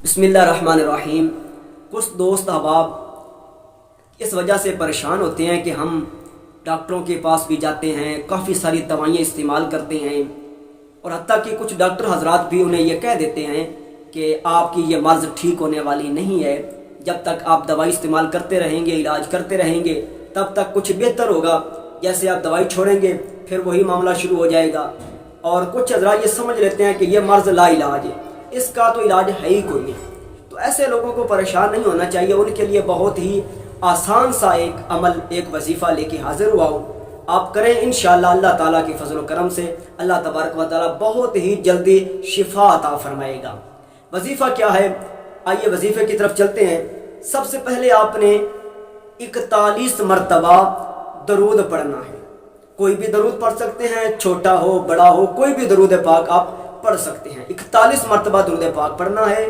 बिस्मिल्लाहिर्रहमानिर्रहीम। कुछ दोस्त अहबाब इस वजह से परेशान होते हैं कि हम डॉक्टरों के पास भी जाते हैं, काफ़ी सारी दवाइयाँ इस्तेमाल करते हैं और हत्ता कि कुछ डॉक्टर हजरात भी उन्हें यह कह देते हैं कि आपकी ये मर्ज़ ठीक होने वाली नहीं है। जब तक आप दवाई इस्तेमाल करते रहेंगे, इलाज करते रहेंगे, तब तक कुछ बेहतर होगा। जैसे आप दवाई छोड़ेंगे फिर वही मामला शुरू हो जाएगा। और कुछ हजरात ये समझ लेते हैं कि ये मर्ज़ लाइलाज है, इसका तो इलाज है ही कोई नहीं। तो ऐसे लोगों को परेशान नहीं होना चाहिए। उनके लिए बहुत ही आसान सा एक अमल, एक वजीफ़ा लेके हाजिर हुआ हूँ। आप करें, इंशाअल्लाह अल्लाह ताला की फजल करम से अल्लाह तबारक व तआला बहुत ही जल्दी शिफा अता फरमाएगा। वजीफ़ा क्या है, आइए वजीफ़े की तरफ चलते हैं। सबसे पहले आपने 41 मरतबा दरूद पढ़ना है। कोई भी दरूद पढ़ सकते हैं, छोटा हो बड़ा हो, कोई भी दरूद पाक आप पढ़ सकते हैं। 41 मरतबा दरूद पाक पढ़ना है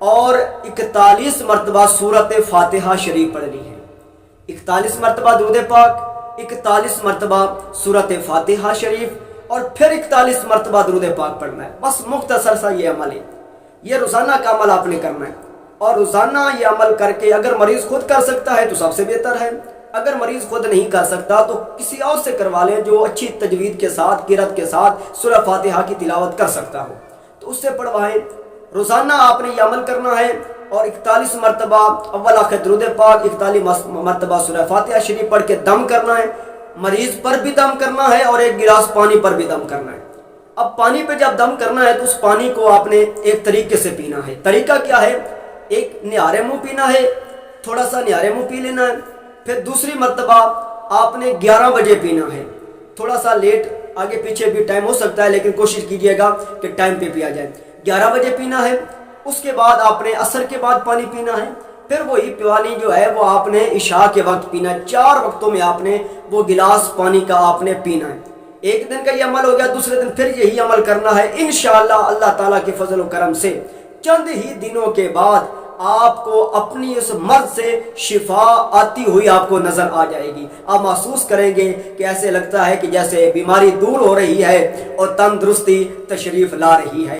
और 41 मरतबा सूरत फातिहा शरीफ पढ़नी है। 41 मरतबा दरूद पाक, 41 मरतबा सूरत फातिहा शरीफ और फिर 41 मरतबा दरूद पाक पढ़ना है। बस मुख्तसर सा ये अमल है, ये रोज़ाना का अमल आपने करना है। और रोज़ाना ये अमल करके अगर मरीज़ खुद कर सकता है तो सबसे बेहतर है। अगर मरीज़ खुद नहीं कर सकता तो किसी और से करवा लें जो अच्छी तजवीद के साथ, किरत के साथ सूरह फातिहा की तिलावत कर सकता हो, तो उससे पढ़वाएं। रोज़ाना आपने ये अमल करना है और 41 मरतबा अव्वल आखिर दरूद पाक, 41 मरतबा सूरह फातिहा शरीफ पढ़ के दम करना है। मरीज़ पर भी दम करना है और एक गिलास पानी पर भी दम करना है। अब पानी पे जब दम करना है तो उस पानी को आपने एक तरीके से पीना है। तरीका क्या है, एक निहारे मुँह पीना है, थोड़ा सा निहारे मुँह पी लेना है। फिर दूसरी मर्तबा आपने 11 बजे पीना है। थोड़ा सा लेट आगे पीछे भी टाइम हो सकता है, लेकिन कोशिश कीजिएगा कि टाइम पे पिया जाए। 11 बजे पीना है। उसके बाद आपने असर के बाद पानी पीना है। फिर वही पानी जो है वो आपने इशा के वक्त पीना है। 4 वक्तों में आपने वो गिलास पानी का आपने पीना है। एक दिन का ये अमल हो गया, दूसरे दिन फिर यही अमल करना है। इंशाअल्लाह अल्लाह ताला के फजल करम से चंद ही दिनों के बाद आपको अपनी उस मर्ज से शिफा आती हुई आपको नजर आ जाएगी। आप महसूस करेंगे कि ऐसे लगता है कि जैसे बीमारी दूर हो रही है और तंदुरुस्ती तशरीफ ला रही है।